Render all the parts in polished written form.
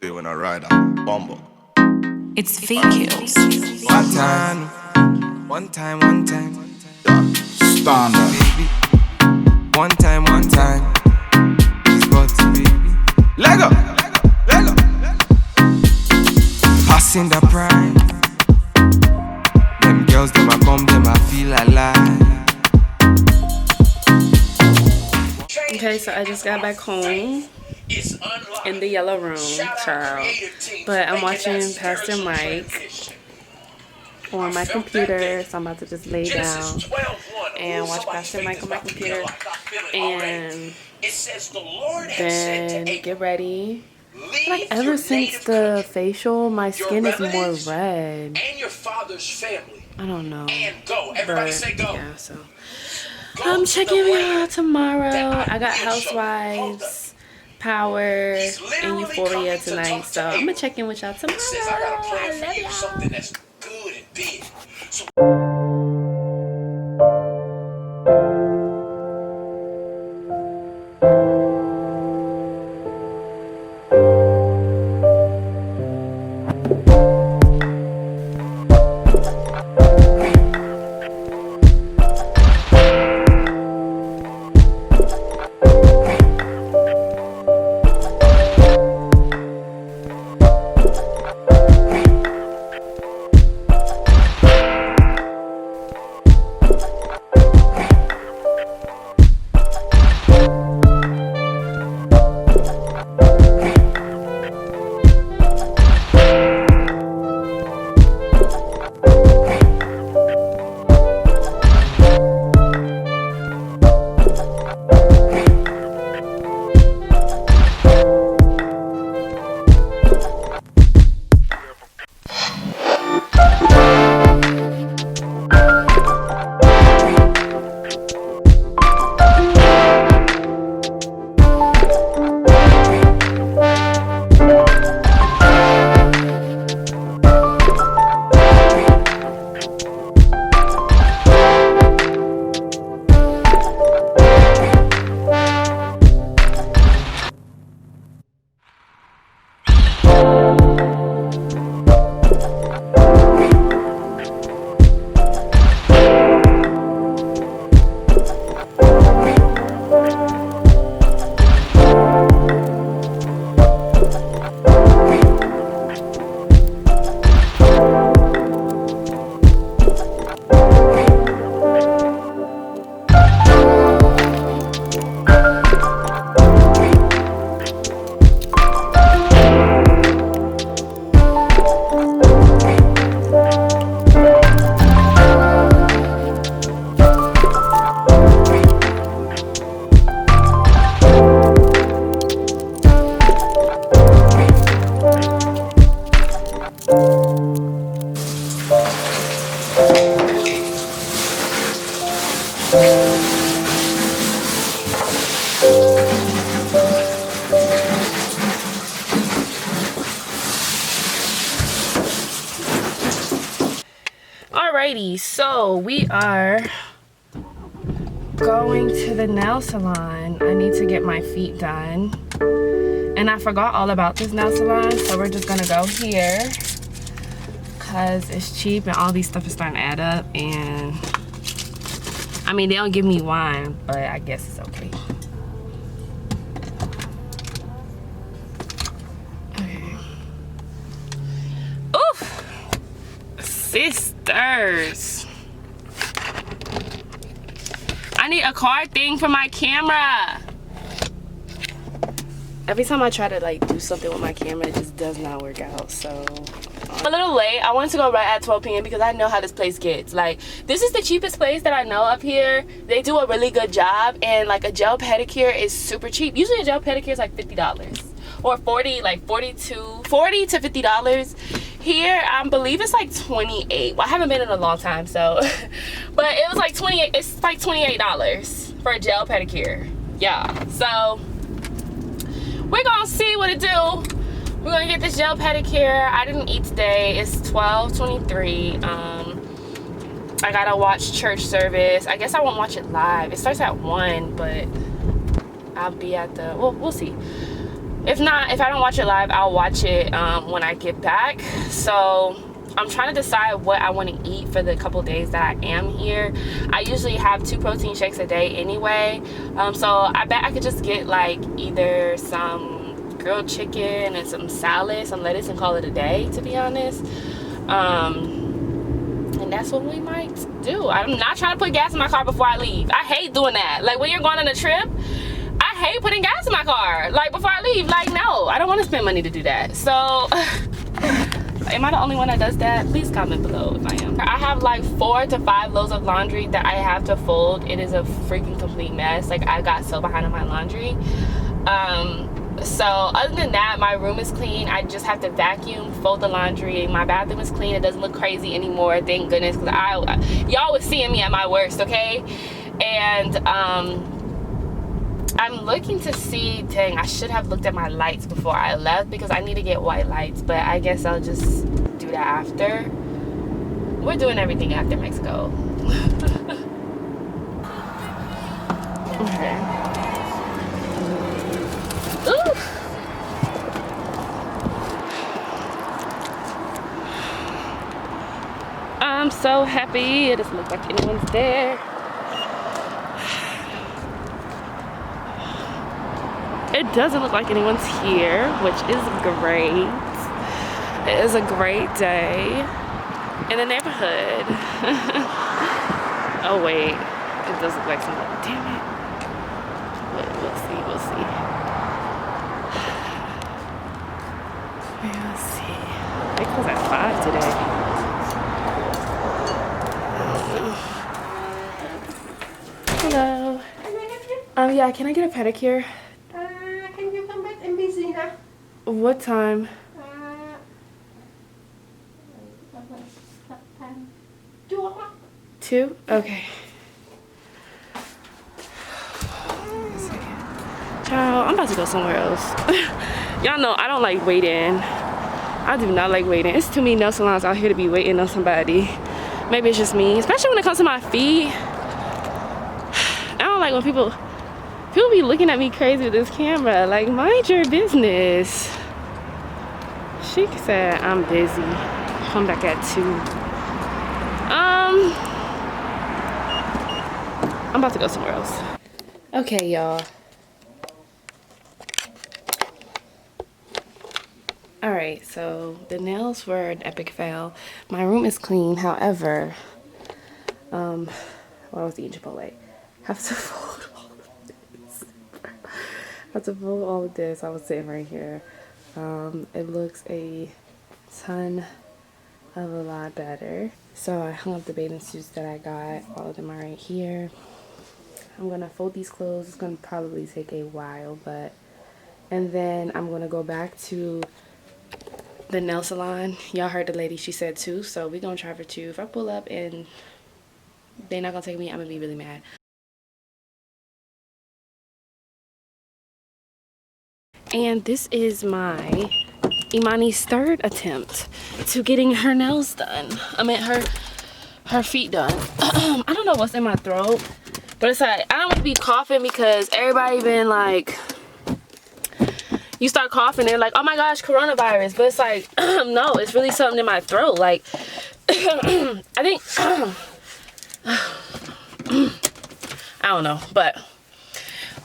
See when I ride on Bumble. It's fake kills. One time. Yeah. Standard. Baby. One time. Spot, baby. Lego. Passing the prime. Them girls, them I come, them I feel alive. Okay, so I just got back home in the yellow room, child. But I'm watching Pastor Mike on my computer, so I'm about to just lay down and watch Pastor Mike on my computer and then get ready. Like ever since the facial, my skin is more red. I don't know, but yeah, so I'm checking y'all tomorrow. I got Housewives, Power, and Euphoria tonight, so I'm gonna check in with y'all tomorrow. I love y'all. Alrighty, so we are going to the nail salon. I need to get my feet done. And I forgot all about this nail salon, so we're just gonna go here because it's cheap and all these stuff is starting to add up. And I mean, they don't give me wine, but I guess it's okay. Oof! Sisters, I need a card thing for my camera. Every time I try to like do something with my camera, it just does not work out. So I'm a little late. I wanted to go right at 12 p.m. because I know how this place gets. Like, this is the cheapest place that I know up here. They do a really good job, and like a gel pedicure is super cheap. Usually a gel pedicure is like $50 or 40, like 40 to $50. Here, I believe it's like 28. Well, I haven't been in a long time, so but it was like 28. It's like $28 for a gel pedicure. Yeah, so we're gonna see what it do. We're gonna get this gel pedicure. I didn't eat today. It's 12:23. I gotta watch church service. I guess I won't watch it live. It starts at 1, but I'll be at the, well, we'll see. If not, if I don't watch it live, I'll watch it when I get back. So I'm trying to decide what I want to eat for the couple days that I am here. I usually have 2 protein shakes a day anyway. So I bet I could just get like either some grilled chicken and some salad, some lettuce, and call it a day, to be honest. And that's what we might do. I'm not trying to put gas in my car before I leave. I hate doing that. Like when you're going on a trip, I hate putting gas in my car like before I leave. Like, no, I don't want to spend money to do that. So am I the only one that does that? Please comment below if I am. I have like 4 to 5 loads of laundry that I have to fold. It is a freaking complete mess. Like, I got so behind on my laundry. So other than that, my room is clean. I just have to vacuum, fold the laundry. My bathroom is clean. It doesn't look crazy anymore, thank goodness, because y'all was seeing me at my worst, okay? And I'm looking to see, dang, I should have looked at my lights before I left because I need to get white lights, but I guess I'll just do that after. We're doing everything after Mexico. Okay. Ooh. I'm so happy. It doesn't look like anyone's there. It doesn't look like anyone's here, which is great. It is a great day in the neighborhood. Oh wait, it does look like someone. Damn it. We'll see. We'll see. We'll see. They close at 5 today. Hello. Yeah, can I get a pedicure? Can you come back? I'm busy, huh? What time? 2 o'clock. 2? Okay. Child, I'm about to go somewhere else. Y'all know I don't like waiting. I do not like waiting. It's too many nail salons out here to be waiting on somebody. Maybe it's just me, especially when it comes to my feet. I don't like when people be looking at me crazy with this camera. Like, mind your business. She said I'm busy. Come back at 2. I'm about to go somewhere else. Okay, y'all. Alright, so the nails were an epic fail. My room is clean, however, well, I was eating Chipotle. Have to fold all of this. Have to fold all of this. I was sitting right here. It looks a ton of a lot better. So I hung up the bathing suits that I got. All of them are right here. I'm gonna fold these clothes. It's gonna probably take a while, but, and then I'm gonna go back to the nail salon. Y'all heard the lady, she said 2, so we're gonna try for 2. If I pull up and they're not gonna take me, I'm gonna be really mad. And this is my Imani's 3rd attempt to getting her nails done. I mean her feet done. I don't know what's in my throat, but it's like, I don't want to be coughing because everybody been like, you start coughing, they're like, oh my gosh, coronavirus. But it's like, no, it's really something in my throat. Like, I think, I don't know, but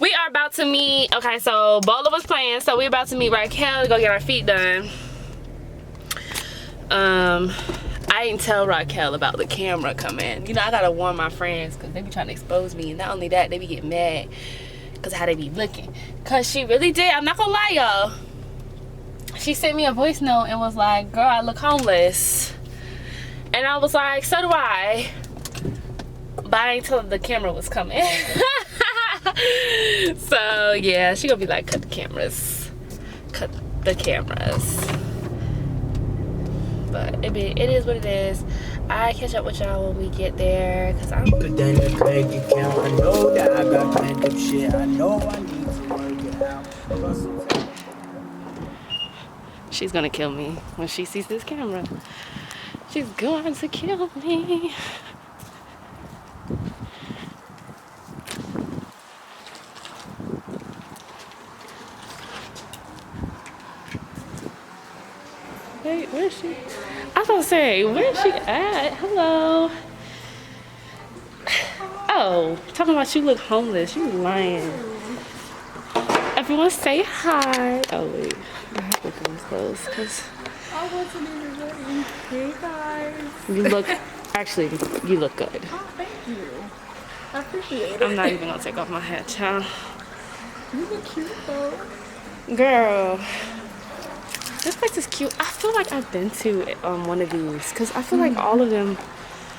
we are about to meet. Okay, so both of us playing, so we're about to meet Raquel to go get our feet done. I didn't tell Raquel about the camera coming. You know, I gotta warn my friends because they be trying to expose me, and not only that, they be getting mad because how they be looking. Cause she really did. I'm not gonna lie, y'all. She sent me a voice note and was like, girl, I look homeless. And I was like, so do I. But I ain't told her the camera was coming. So yeah, she gonna be like, cut the cameras. Cut the cameras. But it is what it is. I catch up with y'all when we get there, cause I'm But then the bank account, I know that I got pent up shit. I know I need to work it out. She's gonna kill me when she sees this camera. She's going to kill me. Wait, where is she? I was gonna say, where is she at? Hello. Oh, talking about you look homeless. You lying. Everyone say hi. Oh wait, I have to put these clothes because I wasn't even ready. Hey guys. you look. Actually, you look good. Oh, thank you. I appreciate it. I'm not even gonna take off my hat, child. You look cute though. Girl, this place is cute. I feel like I've been to one of these because I feel like all of them.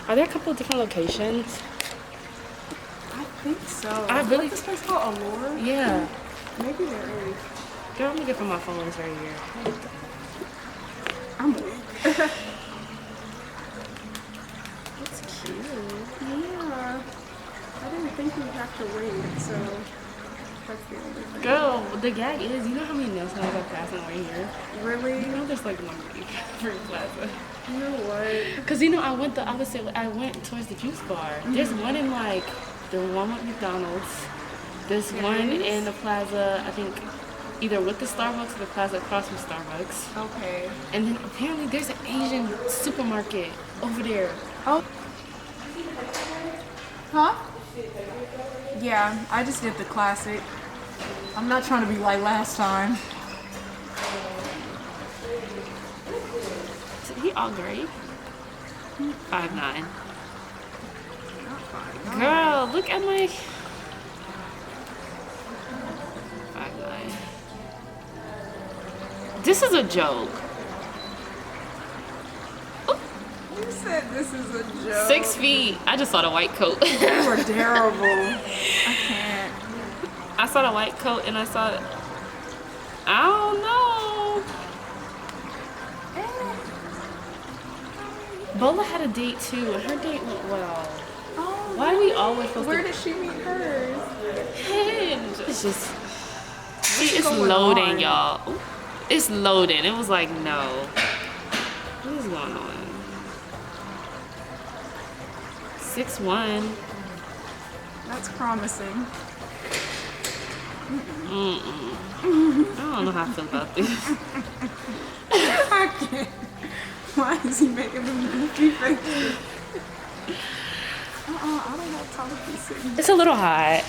Are there a couple of different locations? I think so. I really- What's this place called? Allure? Yeah. Maybe there is. Girl, I'm gonna get from my phone. It's right here. I'm weak. It's cute. Yeah. I didn't think we'd have to wait, so that's the only thing. Girl, the gag is, you know how many nail salons I've passed on the way here? Really? You know, there's like one for Plaza. You know what? Cause you know, I went towards the juice bar. There's one in like the one with McDonald's. There's one in the Plaza. I think either with the Starbucks or the Plaza across from Starbucks. Okay. And then apparently there's an Asian supermarket over there. Oh. Huh? Yeah, I just did the classic. I'm not trying to be like last time. He all great. 5'9". Girl, look at my 5'9". This is a joke. You said this is a joke. 6 feet. I just saw the white coat. You are terrible. I can't. I saw the white coat and I saw. I don't know. Bola had a date too, and her date went well. Oh, Why are we always supposed where to? did she meet hers? Hinge. It's just. See, it's going loading, on? y'all. Ooh, it's loading. It was like, no. What is going on? 6'1". That's promising. I don't know how I feel about this. I can't. Why is he making them goofy faces? I don't have time to be sitting. It's a little hot.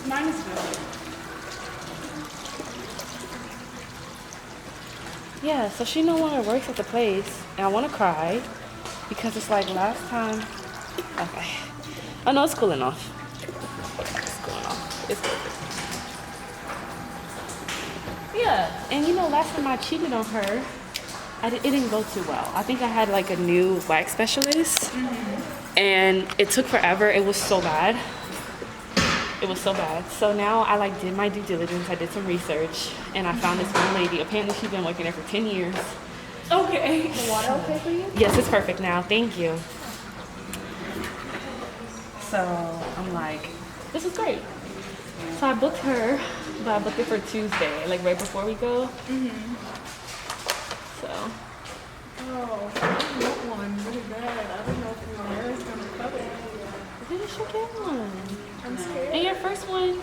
Mine is good. Yeah, so she no longer works at the place, and I want to cry because it's like last time. Okay. Oh no, it's cooling off. It's cooling off. It's good. Yeah, and you know, last time I cheated on her, it didn't go too well. I think I had like a new wax specialist, and it took forever. It was so bad. It was so bad. So now I like did my due diligence. I did some research, and I found this one lady. Apparently, she's been working there for 10 years. Okay. The water okay for you? Yes, it's perfect now. Thank you. So I'm like, this is great. So I booked her, but I booked it for Tuesday, like right before we go. So. Oh, I want one really bad. I don't know if my hair is gonna cut it. Where did she get one? I'm scared. And your first one,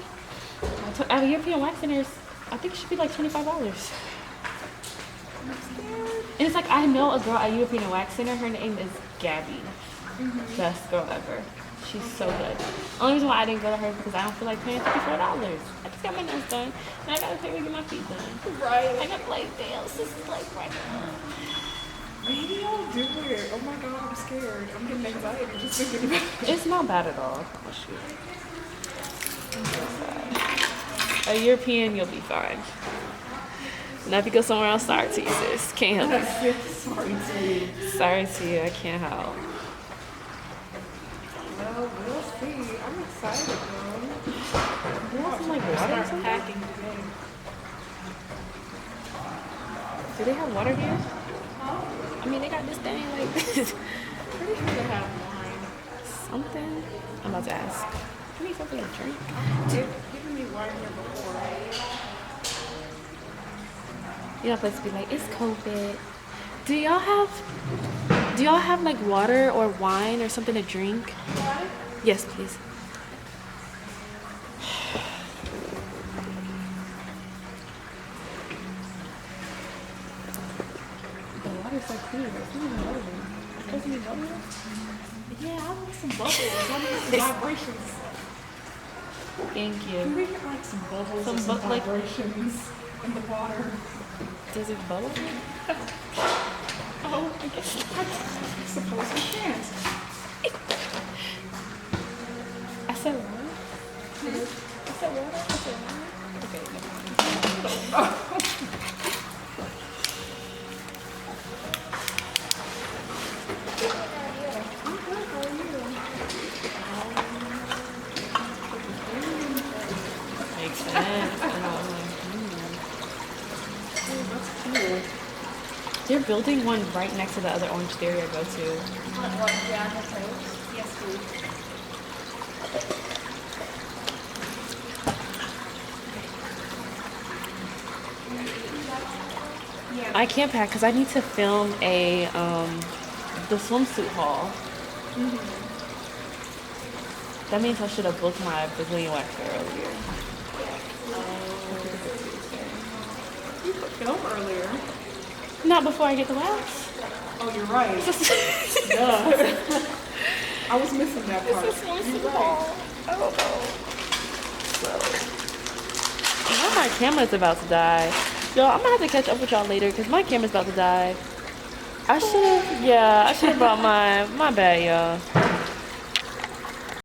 at European Wax Centers, I think it should be like $25. I'm scared. And it's like, I know a girl at European Wax Center. Her name is Gabby. Best girl ever. She's so good. Only reason why I didn't go to her is because I don't feel like paying $54. I just got my nails done, and I gotta pay to get my feet done. Right. I got like nails. This is like right now. Maybe I'll do it. Oh my god, I'm scared. I'm getting anxiety just thinking about it. It's not bad at all. Oh shoot. I'm so sad. A European, you'll be fine. Now if you go somewhere else, sorry to you, sis. Can't help you. Sorry to you. Sorry to you. I can't help. Well, we'll see. I'm excited, girl. You want some like water or Start something? packing today. Do they have water here? I mean, they got this thing like this. Pretty sure they have wine. Something? I'm about to ask. I need something to drink. They've given me wine here before. You know, supposed to be like, it's COVID. Do y'all have like water or wine or something to drink? Yes, please. it's so clear. It's not even bubbling. Doesn't it bubble? Yeah, I want some bubbles. I want some vibrations. Thank Can you. we get like some bubbles Some and some like- vibrations in the water? Does it bubble? Oh, I guess I suppose we can't. I said what? I said what? I said what? Okay, never mind. I'm good. How are you? Makes sense. And I was like, Oh, that's cool. they're building one right next to the other orange dairy I go to. What? Yeah, okay. Yes, please. Yeah. I can't pack because I need to film the swimsuit haul. That means I should have booked my Brazilian waxer earlier. You put film earlier. Not before I get the wax. Oh, you're right. Duh. I was missing that part. You're right. I don't know. Now my camera's about to die. Yo, I'm gonna have to catch up with y'all later because my camera's about to die. I should have brought my bad, y'all.